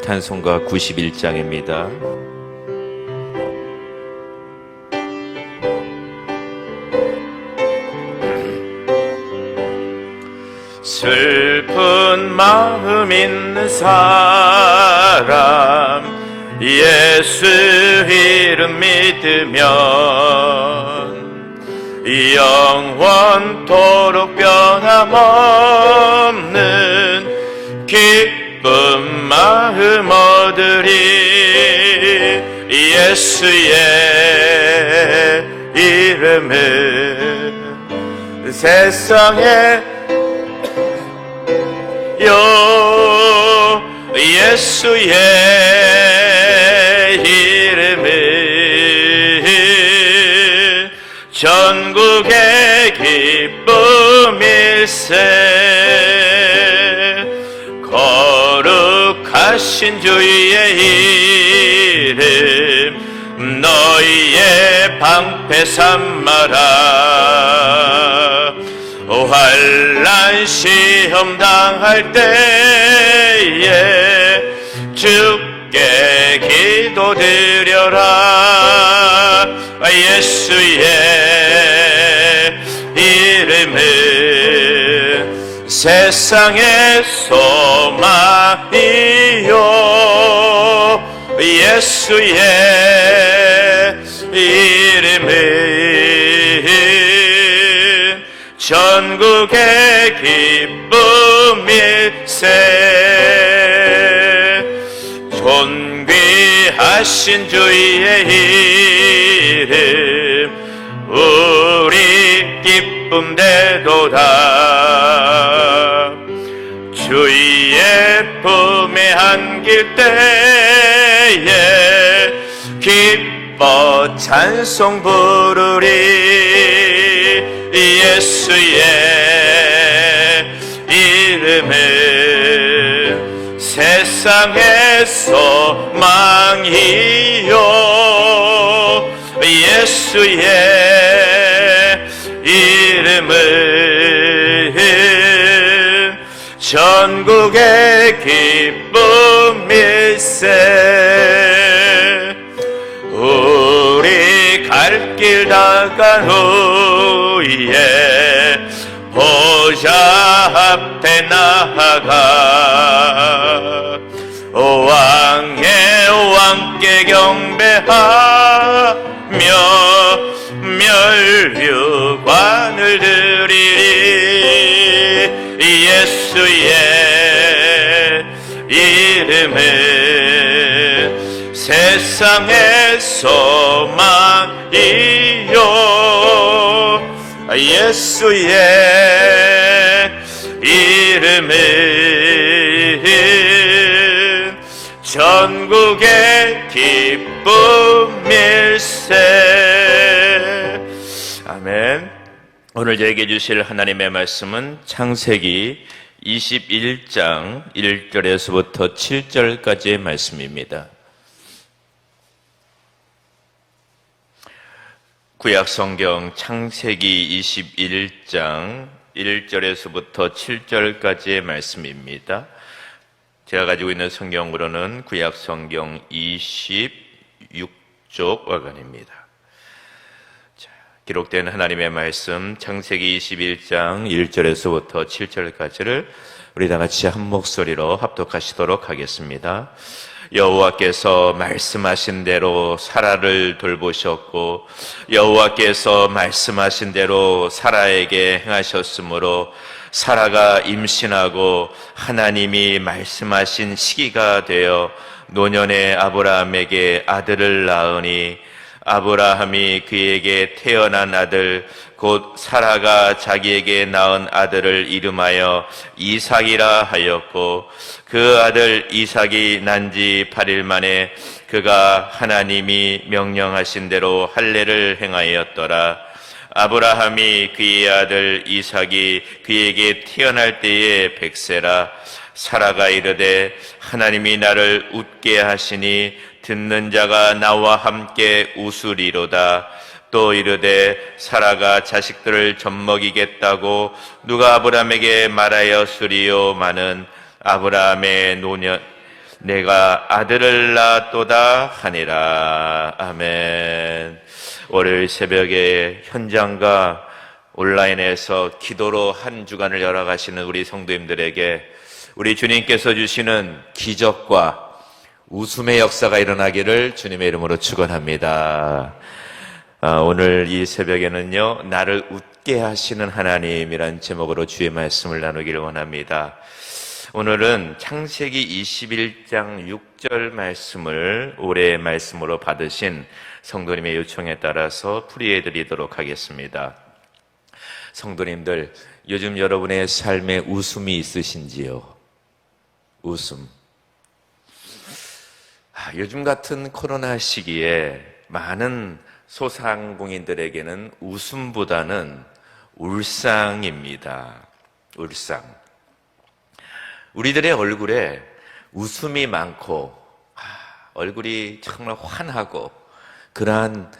찬송가 91장입니다. 슬픈 마음 있는 사람 예수 이름 믿으면 영원토록 변함없는 기쁜 마음 얻으리. 예수의 이름은 세상에 예수의 이름은 전국의 기쁨일세. 거룩하신 주의 이름 너희의 방패 삼아라. 환난 시험 당할 때에 주께 기도드려라. 예수의 이름은 세상의 소망이요. 예수의 이름은 전국의 기쁨일세. 존귀하신 주의 이름 우리 기쁨 되도다. 주의 품에 안길 때에 기뻐 찬송 부르리. 예수의 이름은 세상의 소망이요. 예수의 이름은 전국의 기쁨일세. 우리 갈 길 다간 후에 보좌 앞에 나아가 왕의 왕께 경배하며 멸류관을 드리리. 예수의 이름은 세상의 소망이요. 예수의 이름은 전국의 기쁨일세. 아멘. 오늘 저에게 주실 하나님의 말씀은 창세기 21장 1절에서부터 7절까지의 말씀입니다. 구약성경 창세기 21장 1절에서부터 7절까지의 말씀입니다. 제가 가지고 있는 성경으로는 구약성경 26쪽 와간입니다. 기록된 하나님의 말씀 창세기 21장 1절에서부터 7절까지를 우리 다 같이 한 목소리로 합독하시도록 하겠습니다. 여호와께서 말씀하신 대로 사라를 돌보셨고 여호와께서 말씀하신 대로 사라에게 행하셨으므로 사라가 임신하고 하나님이 말씀하신 시기가 되어 노년의 아브라함에게 아들을 낳으니 아브라함이 그에게 태어난 아들 곧 사라가 자기에게 낳은 아들을 이름하여 이삭이라 하였고 그 아들 이삭이 난 지 8일 만에 그가 하나님이 명령하신 대로 할례를 행하였더라. 아브라함이 그의 아들 이삭이 그에게 태어날 때에 100세라. 사라가 이르되 하나님이 나를 웃게 하시니 듣는 자가 나와 함께 웃으리로다. 또 이르되 사라가 자식들을 젖먹이겠다고 누가 아브라함에게 말하였으리요마는 아브라함의 내가 아들을 낳았도다 하니라. 아멘. 월요일 새벽에 현장과 온라인에서 기도로 한 주간을 열어가시는 우리 성도님들에게 우리 주님께서 주시는 기적과 웃음의 역사가 일어나기를 주님의 이름으로 축원합니다. 오늘 이 새벽에는요, 나를 웃게 하시는 하나님이란 제목으로 주의 말씀을 나누기를 원합니다. 오늘은 창세기 21장 6절 말씀을 올해의 말씀으로 받으신 성도님의 요청에 따라서 풀이해 드리도록 하겠습니다. 성도님들, 요즘 여러분의 삶에 웃음이 있으신지요? 웃음. 요즘 같은 코로나 시기에 많은 소상공인들에게는 웃음보다는 울상입니다. 울상. 우리들의 얼굴에 웃음이 많고 얼굴이 정말 환하고 그러한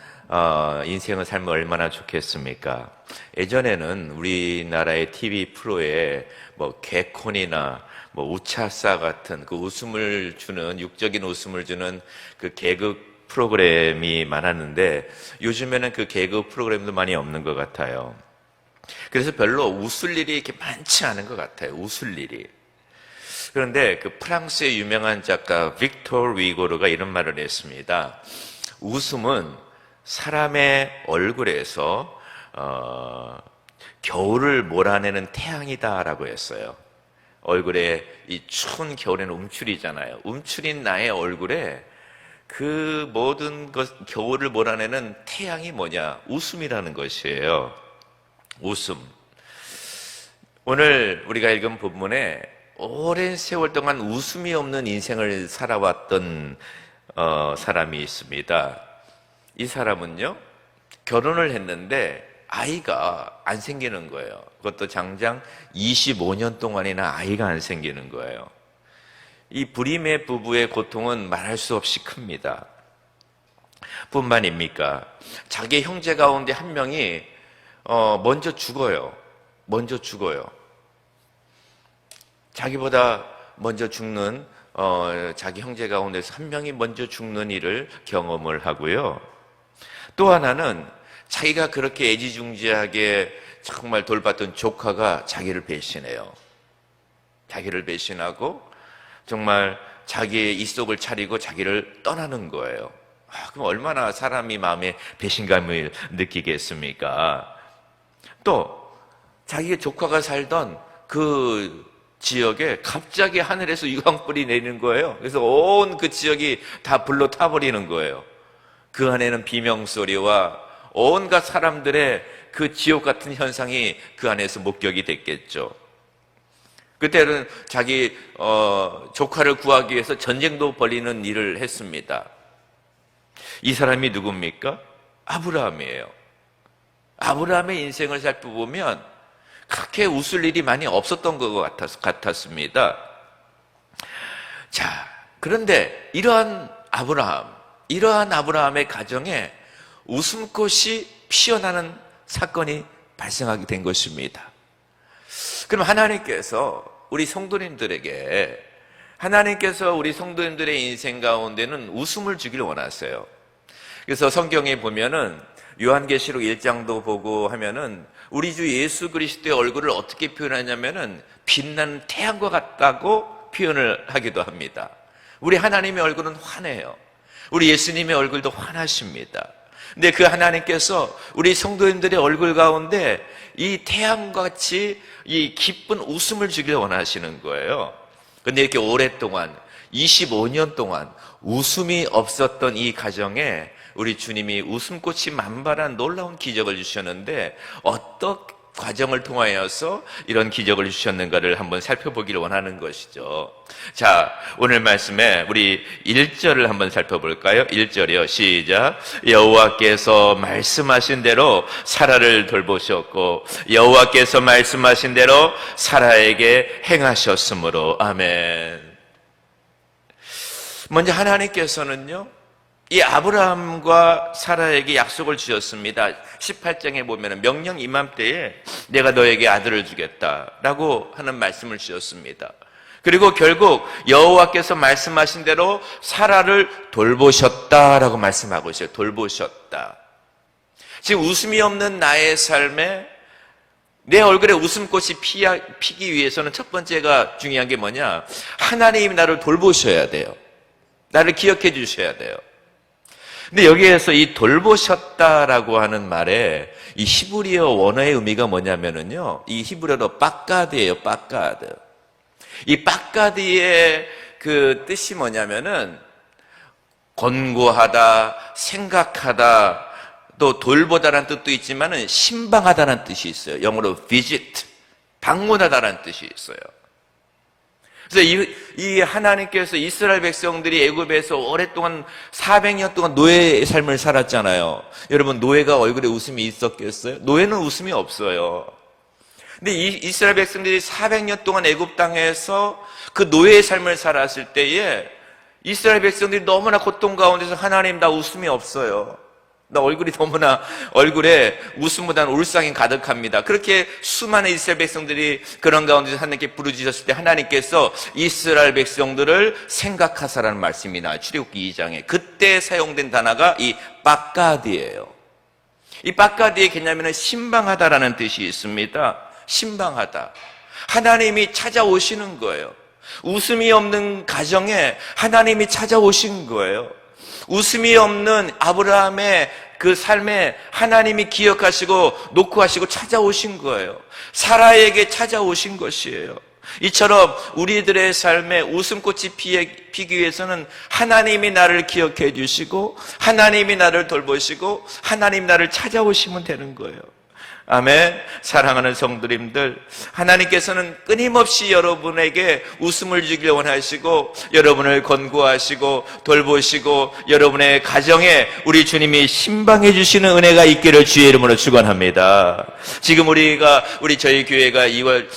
인생을 살면 얼마나 좋겠습니까? 예전에는 우리나라의 TV 프로에 뭐 개콘이나 뭐 우차싸 같은 그 웃음을 주는, 육적인 웃음을 주는 그 개그 프로그램이 많았는데 요즘에는 그 개그 프로그램도 많이 없는 것 같아요. 그래서 별로 웃을 일이 이렇게 많지 않은 것 같아요. 웃을 일이. 그런데 그 프랑스의 유명한 작가 빅토르 위고르가 이런 말을 했습니다. 웃음은 사람의 얼굴에서 겨울을 몰아내는 태양이다라고 했어요. 얼굴에 이 추운 겨울에는 움츠리잖아요. 움츠린 나의 얼굴에 그 모든 것, 겨울을 몰아내는 태양이 뭐냐? 웃음이라는 것이에요. 웃음. 오늘 우리가 읽은 본문에 오랜 세월 동안 웃음이 없는 인생을 살아왔던 사람이 있습니다. 이 사람은요, 결혼을 했는데 아이가 안 생기는 거예요. 그것도 장장 25년 동안이나 아이가 안 생기는 거예요. 이 불임의 부부의 고통은 말할 수 없이 큽니다. 뿐만입니까? 자기 형제 가운데 한 명이 먼저 죽어요. 먼저 죽어요. 자기보다 먼저 죽는 자기 형제 가운데서 한 명이 먼저 죽는 일을 경험을 하고요. 또 하나는 자기가 그렇게 애지중지하게 정말 돌봤던 조카가 자기를 배신해요. 자기를 배신하고 정말 자기의 입속을 차리고 자기를 떠나는 거예요. 그럼 얼마나 사람이 마음에 배신감을 느끼겠습니까? 또 자기의 조카가 살던 그 지역에 갑자기 하늘에서 유황불이 내리는 거예요. 그래서 온 그 지역이 다 불로 타버리는 거예요. 그 안에는 비명소리와 온갖 사람들의 그 지옥 같은 현상이 그 안에서 목격이 됐겠죠. 그때는 자기 조카를 구하기 위해서 전쟁도 벌이는 일을 했습니다. 이 사람이 누굽니까? 아브라함이에요. 아브라함의 인생을 살펴보면 그렇게 웃을 일이 많이 없었던 것 같았습니다. 자, 그런데 이러한 아브라함의 가정에 웃음꽃이 피어나는 사건이 발생하게 된 것입니다. 그럼 하나님께서 우리 성도님들의 인생 가운데는 웃음을 주기를 원하세요. 그래서 성경에 보면은 요한계시록 1장도 보고 하면은 우리 주 예수 그리스도의 얼굴을 어떻게 표현하냐면은 빛나는 태양과 같다고 표현을 하기도 합니다. 우리 하나님의 얼굴은 환해요. 우리 예수님의 얼굴도 환하십니다. 근데 그 하나님께서 우리 성도님들의 얼굴 가운데 이 태양과 같이 이 기쁜 웃음을 주길 원하시는 거예요. 근데 이렇게 오랫동안 25년 동안 웃음이 없었던 이 가정에 우리 주님이 웃음꽃이 만발한 놀라운 기적을 주셨는데 어떤 과정을 통하여서 이런 기적을 주셨는가를 한번 살펴보기를 원하는 것이죠. 자, 오늘 말씀에 우리 1절을 한번 살펴볼까요? 1절이요. 시작. 여호와께서 말씀하신 대로 사라를 돌보셨고 여호와께서 말씀하신 대로 사라에게 행하셨으므로. 아멘. 먼저 하나님께서는요, 이 아브라함과 사라에게 약속을 주셨습니다. 18장에 보면 명령 이맘때에 내가 너에게 아들을 주겠다라고 하는 말씀을 주셨습니다. 그리고 결국 여호와께서 말씀하신 대로 사라를 돌보셨다라고 말씀하고 있어요. 돌보셨다. 지금 웃음이 없는 나의 삶에 내 얼굴에 웃음꽃이 피기 위해서는 첫 번째가 중요한 게 뭐냐? 하나님이 나를 돌보셔야 돼요. 나를 기억해 주셔야 돼요. 근데 여기에서 이 돌보셨다라고 하는 말에 이 히브리어 원어의 의미가 뭐냐면은요, 이 히브리어로 빡가드예요. 빡가드. 이 빡가드의 그 뜻이 뭐냐면은 권고하다, 생각하다, 또 돌보다라는 뜻도 있지만은 신방하다라는 뜻이 있어요. 영어로 visit, 방문하다라는 뜻이 있어요. 그래서 이 하나님께서 이스라엘 백성들이 애굽에서 오랫동안 400년 동안 노예의 삶을 살았잖아요. 여러분, 노예가 얼굴에 웃음이 있었겠어요? 노예는 웃음이 없어요. 근데 이 이스라엘 백성들이 400년 동안 애굽 땅에서 그 노예의 삶을 살았을 때에 이스라엘 백성들이 너무나 고통 가운데서 하나님, 나 웃음이 없어요. 나 얼굴에 웃음보다는 울상이 가득합니다. 그렇게 수많은 이스라엘 백성들이 그런 가운데서 하나님께 부르짖었을 때 하나님께서 이스라엘 백성들을 생각하사라는 말씀이 나와요. 출애굽기 2장에. 그때 사용된 단어가 이 빡가드예요. 이 빡가드의 개념에는 신방하다라는 뜻이 있습니다. 신방하다. 하나님이 찾아오시는 거예요. 웃음이 없는 가정에 하나님이 찾아오신 거예요. 웃음이 없는 아브라함의 그 삶에 하나님이 기억하시고 녹화하시고 찾아오신 거예요. 사라에게 찾아오신 것이에요. 이처럼 우리들의 삶에 웃음꽃이 피기 위해서는 하나님이 나를 기억해 주시고 하나님이 나를 돌보시고 하나님 나를 찾아오시면 되는 거예요. 아멘. 사랑하는 성도님들, 하나님께서는 끊임없이 여러분에게 웃음을 주길 원하시고 여러분을 권고하시고 돌보시고 여러분의 가정에 우리 주님이 신방해 주시는 은혜가 있기를 주의 이름으로 축원합니다. 지금 저희 교회가 2월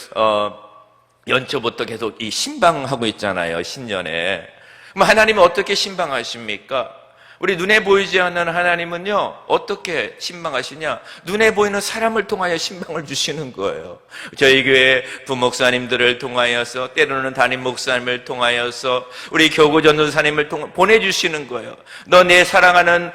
연초부터 계속 이 신방하고 있잖아요. 신년에. 그럼 하나님은 어떻게 신방하십니까? 우리 눈에 보이지 않는 하나님은요, 어떻게 신방하시냐? 눈에 보이는 사람을 통하여 신방을 주시는 거예요. 저희 교회 부목사님들을 통하여서, 때로는 담임 목사님을 통하여서, 우리 교구 전도사님을 보내주시는 거예요. 너 내 사랑하는,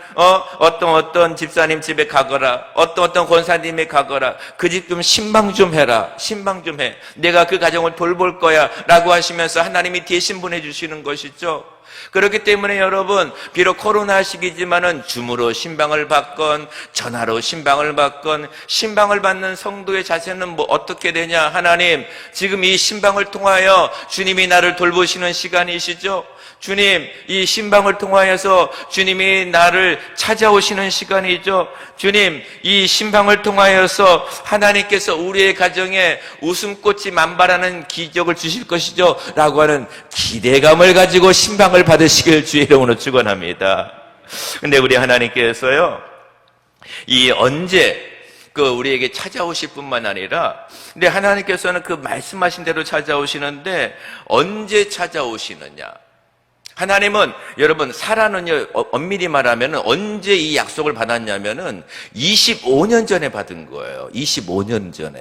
어떤 집사님 집에 가거라. 어떤 권사님에 가거라. 그 집 좀 신방 좀 해라. 신방 좀 해. 내가 그 가정을 돌볼 거야. 라고 하시면서 하나님이 대신 보내주시는 것이죠. 그렇기 때문에 여러분, 비록 코로나 시기지만은 줌으로 신방을 받건 전화로 신방을 받건 신방을 받는 성도의 자세는 어떻게 되냐? 하나님, 지금 이 신방을 통하여 주님이 나를 돌보시는 시간이시죠? 주님, 이 신방을 통하여서 주님이 나를 찾아오시는 시간이죠. 주님, 이 신방을 통하여서 하나님께서 우리의 가정에 웃음꽃이 만발하는 기적을 주실 것이죠. 라고 하는 기대감을 가지고 신방을 받으시길 주의 이름으로 축원합니다. 근데 우리 하나님께서요, 언제 우리에게 찾아오실 뿐만 아니라, 근데 하나님께서는 그 말씀하신 대로 찾아오시는데 언제 찾아오시느냐? 하나님은, 여러분, 사라는요, 엄밀히 말하면 언제 이 약속을 받았냐면은 25년 전에 받은 거예요. 25년 전에.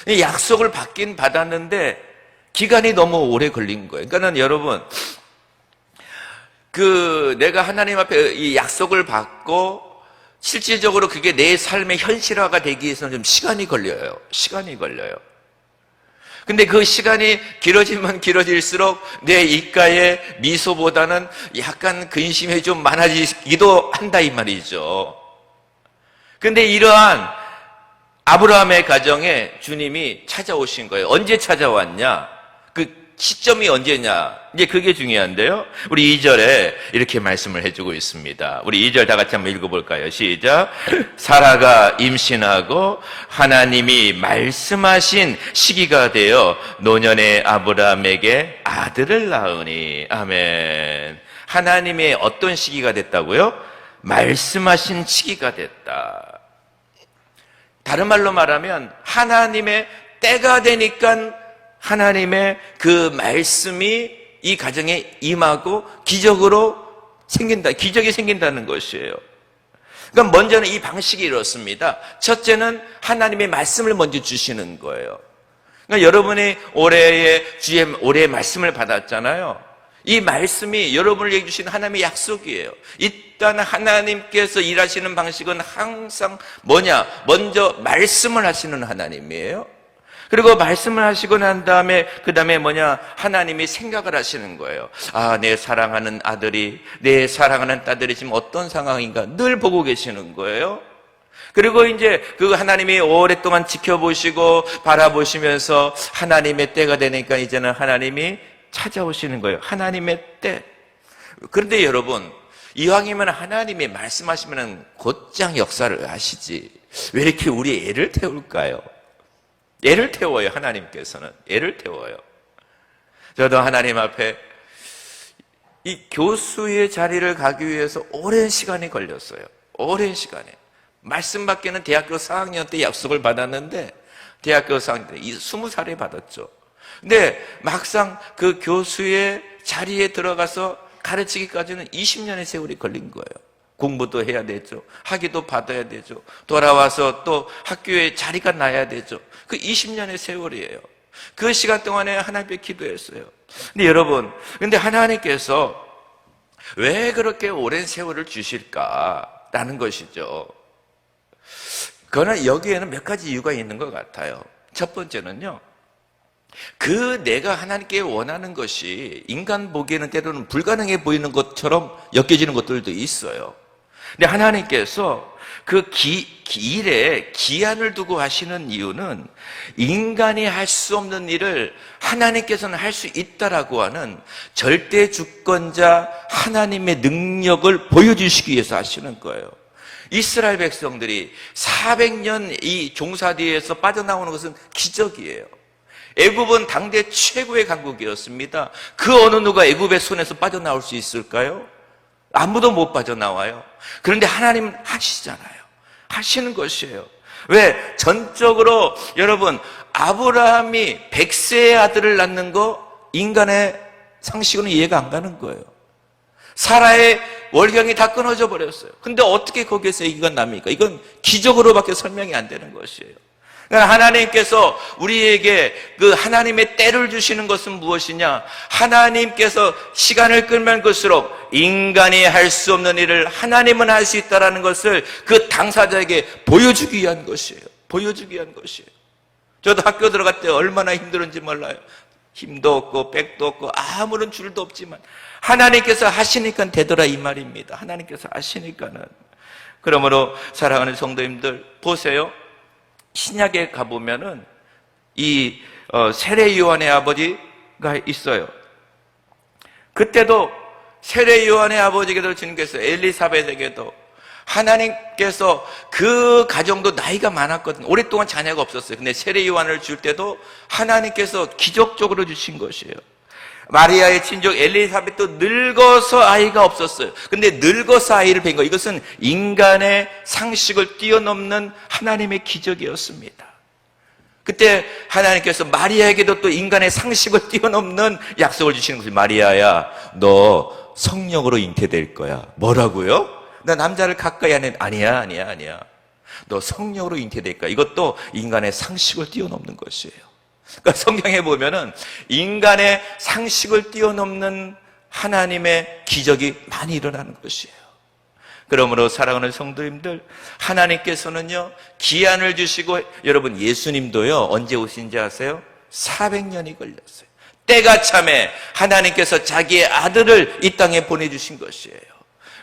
약속을 받긴 받았는데 기간이 너무 오래 걸린 거예요. 그러니까는 여러분, 내가 하나님 앞에 이 약속을 받고 실질적으로 그게 내 삶의 현실화가 되기 위해서는 좀 시간이 걸려요. 시간이 걸려요. 근데 그 시간이 길어지면 길어질수록 내 입가에 미소보다는 약간 근심이 좀 많아지기도 한다 이 말이죠. 근데 이러한 아브라함의 가정에 주님이 찾아오신 거예요. 언제 찾아왔냐? 그 시점이 언제냐? 이제 그게 중요한데요. 우리 2절에 이렇게 말씀을 해주고 있습니다. 우리 2절 다 같이 한번 읽어볼까요? 시작. 사라가 임신하고 하나님이 말씀하신 시기가 되어 노년의 아브라함에게 아들을 낳으니. 아멘. 하나님의 어떤 시기가 됐다고요? 말씀하신 시기가 됐다. 다른 말로 말하면 하나님의 때가 되니까 하나님의 그 말씀이 이 가정에 임하고 기적이 생긴다는 것이에요. 그러니까 먼저는 이 방식이 이렇습니다. 첫째는 하나님의 말씀을 먼저 주시는 거예요. 그러니까 여러분이 올해의 말씀을 받았잖아요. 이 말씀이 여러분을 얘기해 주신 하나님의 약속이에요. 일단 하나님께서 일하시는 방식은 항상 뭐냐? 먼저 말씀을 하시는 하나님이에요. 그리고 말씀을 하시고 난 다음에 그 다음에 뭐냐? 하나님이 생각을 하시는 거예요. 아, 내 사랑하는 아들이, 내 사랑하는 딸들이 지금 어떤 상황인가 늘 보고 계시는 거예요. 그리고 이제 그 하나님이 오랫동안 지켜보시고 바라보시면서 하나님의 때가 되니까 이제는 하나님이 찾아오시는 거예요. 하나님의 때. 그런데 여러분, 이왕이면 하나님이 말씀하시면 곧장 역사를 하시지. 왜 이렇게 우리 애를 태울까요? 애를 태워요, 하나님께서는. 애를 태워요. 저도 하나님 앞에 이 교수의 자리를 가기 위해서 오랜 시간이 걸렸어요. 오랜 시간에. 말씀 받기는 대학교 4학년 때 약속을 받았는데, 대학교 4학년 때 20살에 받았죠. 근데 막상 그 교수의 자리에 들어가서 가르치기까지는 20년의 세월이 걸린 거예요. 공부도 해야 되죠. 학위도 받아야 되죠. 돌아와서 또 학교에 자리가 나야 되죠. 그 20년의 세월이에요. 그 시간 동안에 하나님께 기도했어요. 근데 여러분, 근데 하나님께서 왜 그렇게 오랜 세월을 주실까라는 것이죠. 그러나 여기에는 몇 가지 이유가 있는 것 같아요. 첫 번째는요, 내가 하나님께 원하는 것이 인간 보기에는 때로는 불가능해 보이는 것처럼 엮여지는 것들도 있어요. 근데 하나님께서 그 일에 기한을 두고 하시는 이유는 인간이 할 수 없는 일을 하나님께서는 할 수 있다라고 하는 절대 주권자 하나님의 능력을 보여주시기 위해서 하시는 거예요. 이스라엘 백성들이 400년 이 종사디에서 빠져나오는 것은 기적이에요. 애굽은 당대 최고의 강국이었습니다. 그 어느 누가 애굽의 손에서 빠져나올 수 있을까요? 아무도 못 빠져나와요. 그런데 하나님은 하시잖아요. 하시는 것이에요. 왜? 전적으로 여러분, 아브라함이 100세의 아들을 낳는 거 인간의 상식으로는 이해가 안 가는 거예요. 사라의 월경이 다 끊어져 버렸어요. 근데 어떻게 거기에서 아기가 납니까? 이건 기적으로밖에 설명이 안 되는 것이에요. 그러니까 하나님께서 우리에게 그 하나님의 때를 주시는 것은 무엇이냐? 하나님께서 시간을 끌면 끌수록 인간이 할 수 없는 일을 하나님은 할 수 있다는 것을 그 당사자에게 보여주기 위한 것이에요. 보여주기 위한 것이에요. 저도 학교 들어갈 때 얼마나 힘들었는지 몰라요. 힘도 없고 백도 없고 아무런 줄도 없지만 하나님께서 하시니까 되더라 이 말입니다. 하나님께서 하시니까는. 그러므로 사랑하는 성도님들 보세요. 신약에 가보면은 이 세례 요한의 아버지가 있어요. 그때도 세례 요한의 아버지께도 주님께서 엘리사벳에게도 하나님께서 그 가정도 나이가 많았거든요. 오랫동안 자녀가 없었어요. 근데 세례 요한을 줄 때도 하나님께서 기적적으로 주신 것이에요. 마리아의 친족 엘리사벳도 늙어서 아이가 없었어요. 근데 늙어서 아이를 뵌 거, 이것은 인간의 상식을 뛰어넘는 하나님의 기적이었습니다. 그때 하나님께서 마리아에게도 또 인간의 상식을 뛰어넘는 약속을 주시는 것이, 마리아야, 너 성령으로 잉태될 거야. 뭐라고요? 나 남자를 가까이 하는, 아니야. 너 성령으로 잉태될 거야. 이것도 인간의 상식을 뛰어넘는 것이에요. 그러니까 성경에 보면은 인간의 상식을 뛰어넘는 하나님의 기적이 많이 일어나는 것이에요. 그러므로 사랑하는 성도님들, 하나님께서는요 기한을 주시고, 여러분 예수님도요 언제 오신지 아세요? 400년이 걸렸어요. 때가 참에 하나님께서 자기의 아들을 이 땅에 보내주신 것이에요.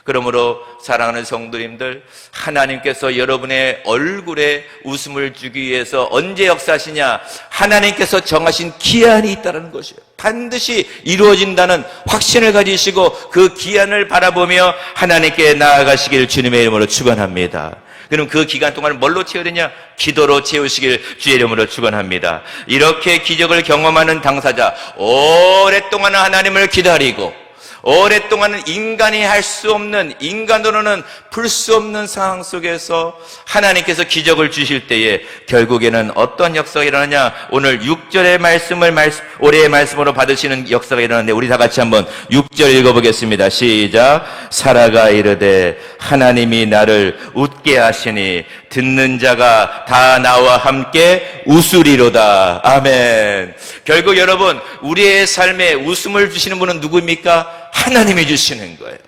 그러므로 사랑하는 성도님들, 하나님께서 여러분의 얼굴에 웃음을 주기 위해서 언제 역사하시냐? 하나님께서 정하신 기한이 있다는 것이에요. 반드시 이루어진다는 확신을 가지시고 그 기한을 바라보며 하나님께 나아가시길 주님의 이름으로 축원합니다. 그럼 그 기간 동안 뭘로 채워야 되냐? 기도로 채우시길 주의 이름으로 축원합니다. 이렇게 기적을 경험하는 당사자, 오랫동안 하나님을 기다리고 오랫동안 인간이 할 수 없는, 인간으로는 풀 수 없는 상황 속에서 하나님께서 기적을 주실 때에 결국에는 어떤 역사가 일어나냐? 오늘 6절의 말씀을 올해의 말씀으로 받으시는 역사가 일어나는데, 우리 다 같이 한번 6절 읽어보겠습니다. 시작. 사라가 이르되 하나님이 나를 웃게 하시니 듣는 자가 다 나와 함께 웃으리로다. 아멘. 결국 여러분, 우리의 삶에 웃음을 주시는 분은 누구입니까? 하나님이 주시는 거예요.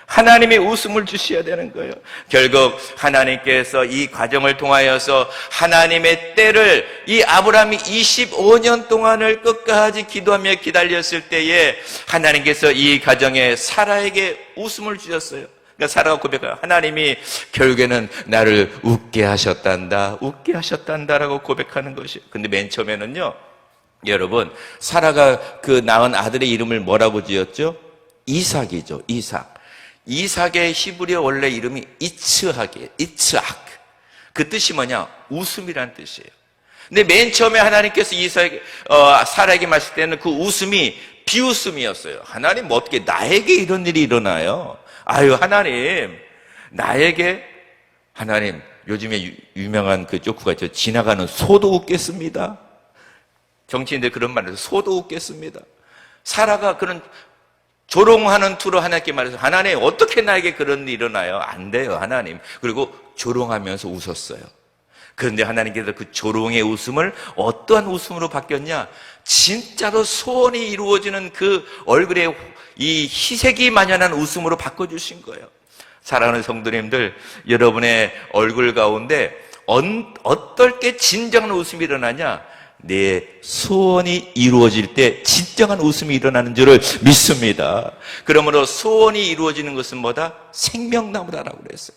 하나님이 웃음을 주셔야 되는 거예요. 결국 하나님께서 이 과정을 통하여서 하나님의 때를, 이 아브라함이 25년 동안을 끝까지 기도하며 기다렸을 때에 하나님께서 이 가정에 사라에게 웃음을 주셨어요. 그러니까 사라가 고백해요. 하나님이 결국에는 나를 웃게 하셨단다, 웃게 하셨단다라고 고백하는 것이에요. 근데 맨 처음에는요, 여러분, 사라가 그 낳은 아들의 이름을 뭐라고 지었죠? 이삭이죠. 이삭의 히브리어 원래 이름이 이츠학이에요. 이츠악. 그 뜻이 뭐냐? 웃음이란 뜻이에요. 근데 맨 처음에 하나님께서 사라에게 말씀 때는 그 웃음이 비웃음이었어요. 하나님, 뭐 어떻게 나에게 이런 일이 일어나요? 아유, 하나님, 나에게, 하나님, 요즘에 유명한 그 조크가 있죠. 지나가는 소도 웃겠습니다. 정치인들 그런 말을 해서 소도 웃겠습니다. 사라가 그런 조롱하는 투로 하나님께 말해서, 하나님, 어떻게 나에게 그런 일이 일어나요? 안 돼요, 하나님. 그리고 조롱하면서 웃었어요. 그런데 하나님께서 그 조롱의 웃음을 어떠한 웃음으로 바뀌었냐? 진짜로 소원이 이루어지는 그 얼굴에 이 희색이 만연한 웃음으로 바꿔주신 거예요. 사랑하는 성도님들, 여러분의 얼굴 가운데 어떨 때 진정한 웃음이 일어나냐? 내 소원이 이루어질 때 진정한 웃음이 일어나는 줄을 믿습니다. 그러므로 소원이 이루어지는 것은 뭐다? 생명나무다라고 그랬어요.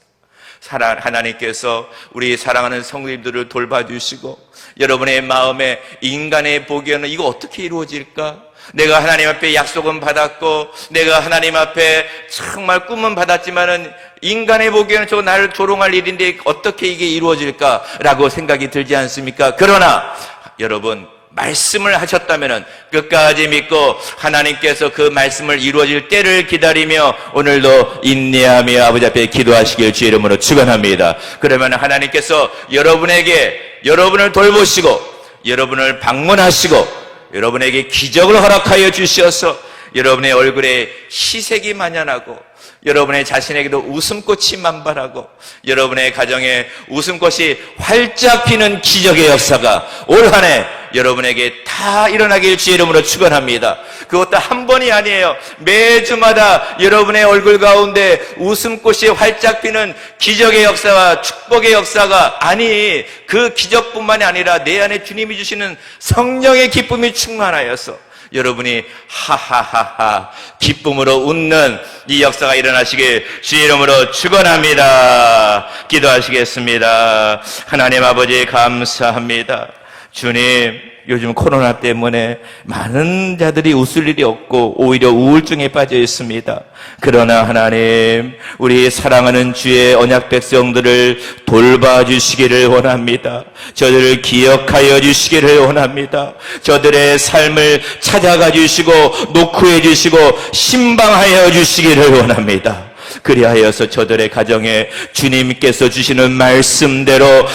하나님께서 우리 사랑하는 성도님들을 돌봐주시고, 여러분의 마음에 인간의 보기에는 이거 어떻게 이루어질까? 내가 하나님 앞에 약속은 받았고, 내가 하나님 앞에 정말 꿈은 받았지만은 인간의 보기에는 저거 나를 조롱할 일인데 어떻게 이게 이루어질까라고 생각이 들지 않습니까? 그러나 여러분, 말씀을 하셨다면은 끝까지 믿고 하나님께서 그 말씀을 이루어질 때를 기다리며 오늘도 인내하며 아버지 앞에 기도하시길 주의 이름으로 축원합니다. 그러면 하나님께서 여러분을 돌보시고, 여러분을 방문하시고, 여러분에게 기적을 허락하여 주셔서 여러분의 얼굴에 희색이 만연하고, 여러분의 자신에게도 웃음꽃이 만발하고, 여러분의 가정에 웃음꽃이 활짝 피는 기적의 역사가 올 한 해 여러분에게 다 일어나길 주의 이름으로 축원합니다. 그것도 한 번이 아니에요. 매주마다 여러분의 얼굴 가운데 웃음꽃이 활짝 피는 기적의 역사와 축복의 역사가, 아니, 그 기적뿐만이 아니라 내 안에 주님이 주시는 성령의 기쁨이 충만하여서 여러분이 하하하하 기쁨으로 웃는 이 역사가 일어나시길 주의 이름으로 축원합니다. 기도하시겠습니다. 하나님 아버지, 감사합니다. 주님, 요즘 코로나 때문에 많은 자들이 웃을 일이 없고 오히려 우울증에 빠져 있습니다. 그러나 하나님, 우리 사랑하는 주의 언약 백성들을 돌봐주시기를 원합니다. 저들을 기억하여 주시기를 원합니다. 저들의 삶을 찾아가 주시고 노크해 주시고 신방하여 주시기를 원합니다. 그리하여서 저들의 가정에 주님께서 주시는 말씀대로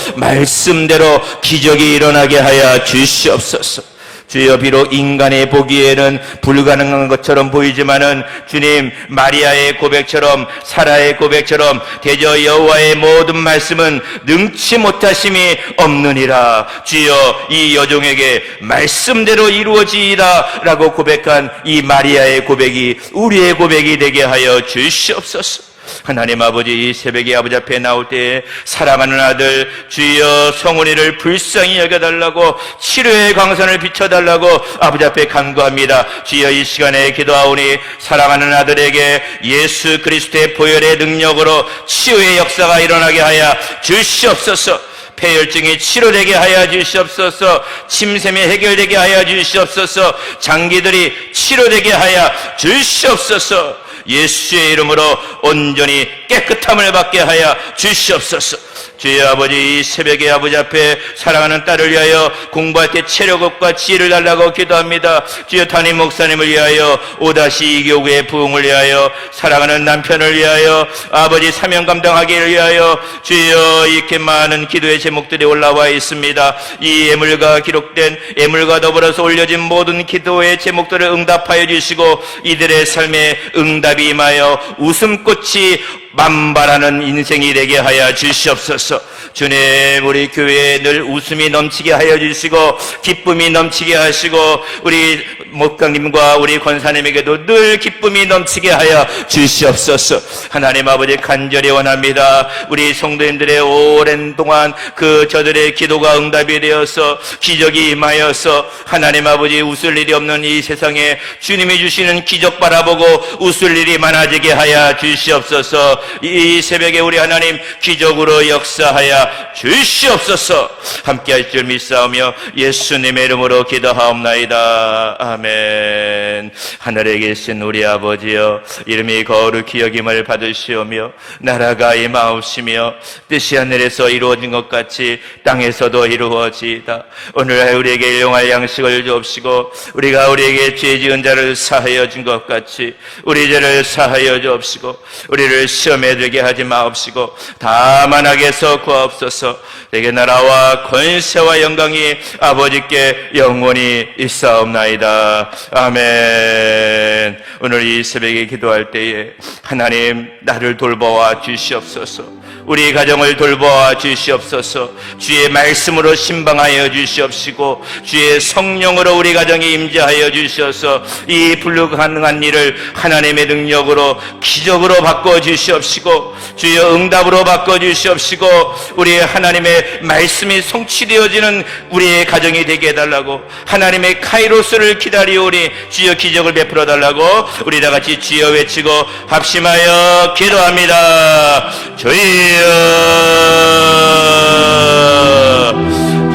기적이 일어나게 하여 주시옵소서. 주여, 비록 인간의 보기에는 불가능한 것처럼 보이지만은 주님, 마리아의 고백처럼, 사라의 고백처럼 대저 여호와의 모든 말씀은 능치 못하심이 없느니라. 주여, 이 여종에게 말씀대로 이루어지이다 라고 고백한 이 마리아의 고백이 우리의 고백이 되게 하여 주시옵소서. 하나님 아버지, 이 새벽에 아버지 앞에 나올 때에 사랑하는 아들 주여 성훈이를 불쌍히 여겨달라고, 치료의 광선을 비춰달라고 아버지 앞에 간구합니다. 주여, 이 시간에 기도하오니 사랑하는 아들에게 예수 그리스도의 보혈의 능력으로 치유의 역사가 일어나게 하여 주시옵소서. 폐혈증이 치료되게 하여 주시옵소서. 침샘이 해결되게 하여 주시옵소서. 장기들이 치료되게 하여 주시옵소서. 예수의 이름으로 온전히 깨끗함을 받게 하여 주시옵소서. 주여 아버지, 이 새벽에 아버지 앞에 사랑하는 딸을 위하여 공부할 때 체력과 지혜를 달라고 기도합니다. 주여 담임 목사님을 위하여 5-2교구의 부흥을 위하여 사랑하는 남편을 위하여 아버지 사명 감당하기를 위하여 주여 이렇게 많은 기도의 제목들이 올라와 있습니다. 이 예물과 기록된 예물과 더불어서 올려진 모든 기도의 제목들을 응답하여 주시고 이들의 삶에 응답이 임하여 웃음꽃이 만발하는 인생이 되게 하여 주시옵소서. 주님, 우리 교회에 늘 웃음이 넘치게 하여 주시고 기쁨이 넘치게 하시고 우리 목장님과 우리 권사님에게도 늘 기쁨이 넘치게 하여 주시옵소서. 하나님 아버지, 간절히 원합니다. 우리 성도님들의 오랜 동안 저들의 기도가 응답이 되어서 기적이 임하여서 하나님 아버지, 웃을 일이 없는 이 세상에 주님이 주시는 기적 바라보고 웃을 일이 많아지게 하여 주시옵소서. 이 새벽에 우리 하나님 기적으로 역사하여 주시옵소서. 함께 할 줄 믿사오며 예수님의 이름으로 기도하옵나이다. 아멘. 하늘에 계신 우리 아버지여, 이름이 거룩히 여김을 받으시오며 나라가 임하옵시며 뜻이 하늘에서 이루어진 것 같이 땅에서도 이루어지이다. 오늘 우리에게 일용할 양식을 주옵시고 우리가 우리에게 죄 지은 자를 사하여 준 것 같이 우리 죄를 사하여 주옵시고 우리를 시험에 들게 하지 마옵시고 다만 악에서 구하옵소서. 내게 나라와 권세와 영광이 아버지께 영원히 있사옵나이다. 아멘. 오늘 이 새벽에 기도할 때에 하나님, 나를 돌보아 주시옵소서. 우리 가정을 돌보아 주시옵소서. 주의 말씀으로 신방하여 주시옵시고 주의 성령으로 우리 가정에 임재하여 주셔서 이 불가능한 일을 하나님의 능력으로 기적으로 바꿔 주시옵시고 주의 응답으로 바꿔 주시옵시고 우리 하나님의 말씀이 성취되어지는 우리의 가정이 되게 해달라고, 하나님의 카이로스를 기다리오니 주여 기적을 베풀어 달라고 우리 다 같이 주여 외치고 합심하여 기도합니다. 주여,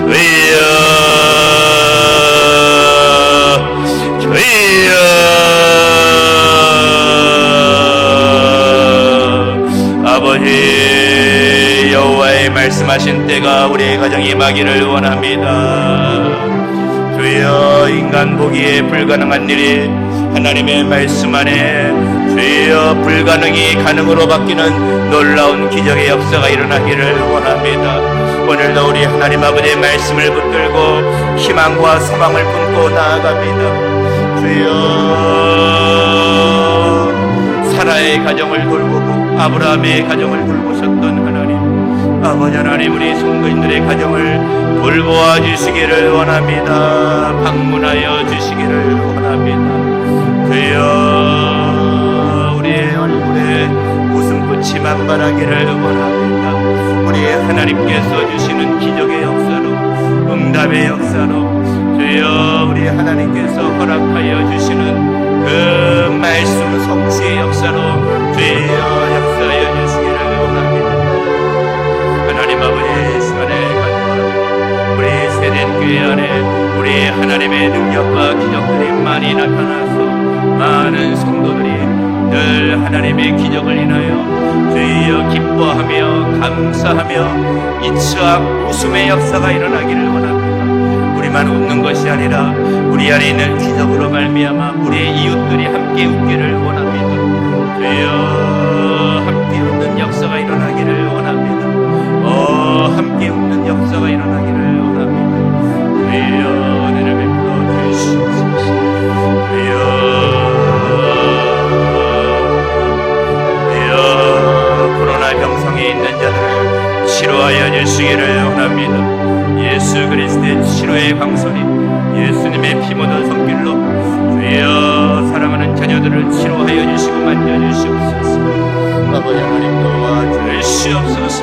주여, 주여. 아버지, 여호와의 말씀하신 때가 우리의 가정에 임하기를 원합니다. 주여, 인간 보기에 불가능한 일이 하나님의 말씀 안에 주여 불가능이 가능으로 바뀌는 놀라운 기적의 역사가 일어나기를 원합니다. 오늘도 우리 하나님 아버지의 말씀을 붙들고 희망과 소망을 품고 나아갑니다. 주여, 사라의 가정을 돌보고 아브라함의 가정을 돌보셨던 하나님, 아버지 하나님, 우리 성도인들의 가정을 돌보아 주시기를 원합니다. 방문하여 주시기를 원합니다. 주여, 우리의 얼굴에 웃음꽃이 만발하기를 원합니다. 우리 하나님께서 주시는 기적의 역사로, 응답의 역사로, 주여, 우리 하나님께서 허락하여 주시는 그 말씀 성취의 역사로 주여 역사하여 주시기를 원합니다. 하나님 아버지, 시간에 간구하며 우리 세된 교회 안에 우리 하나님의 능력과 기적들이 많이 나타나서 많은 성도들이 늘 하나님의 기적을 인하여 주여 기뻐하며 감사하며 이치와 웃음의 역사가 일어나기를 원합니다. 우리만 웃는 것이 아니라 우리 안에 있는 기적으로 말미암아 우리의 이웃들이 함께 웃기를 원합니다. 주여, 함께 웃는 역사가 일어나기를 원합니다. 함께 웃는 역사가 일어나기를 원합니다. 주여, 은혜를 베풀어 주시옵소서. 주여, 코로나 병상에 있는 자들을 치료하여 주시기를 원합니다. 예수 그리스도의 치료의 광선이 예수님의 피 묻은 손길로 주여 사랑하는 자녀들을 치료하여 주시고 만져주시옵소서. 아버지 하나님 도와주시옵소서.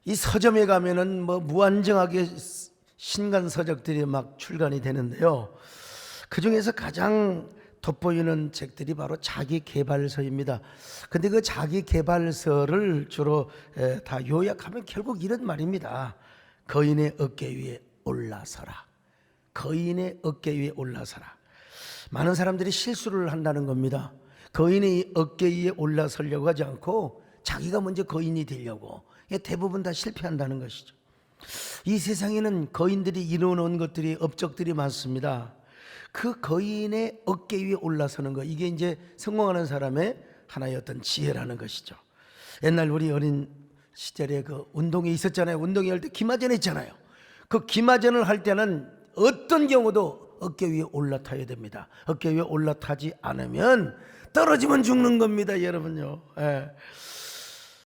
이 서점에 가면은 뭐 무한정하게 신간 서적들이 막 출간이 되는데요. 그 중에서 가장 돋보이는 책들이 바로 자기 개발서입니다. 근데 그 자기 개발서를 주로 다 요약하면 결국 이런 말입니다. 거인의 어깨 위에 올라서라. 거인의 어깨 위에 올라서라. 많은 사람들이 실수를 한다는 겁니다. 거인의 어깨 위에 올라서려고 하지 않고 자기가 먼저 거인이 되려고. 대부분 다 실패한다는 것이죠. 이 세상에는 거인들이 이루어놓은 것들이, 업적들이 많습니다. 그 거인의 어깨 위에 올라서는 것, 이게 이제 성공하는 사람의 하나의 어떤 지혜라는 것이죠. 옛날 우리 어린 시절에 그 운동회 있었잖아요. 운동회 할 때 기마전 했잖아요. 그 기마전을 할 때는 어떤 경우도 어깨 위에 올라타야 됩니다. 어깨 위에 올라타지 않으면 떨어지면 죽는 겁니다, 여러분요. 예.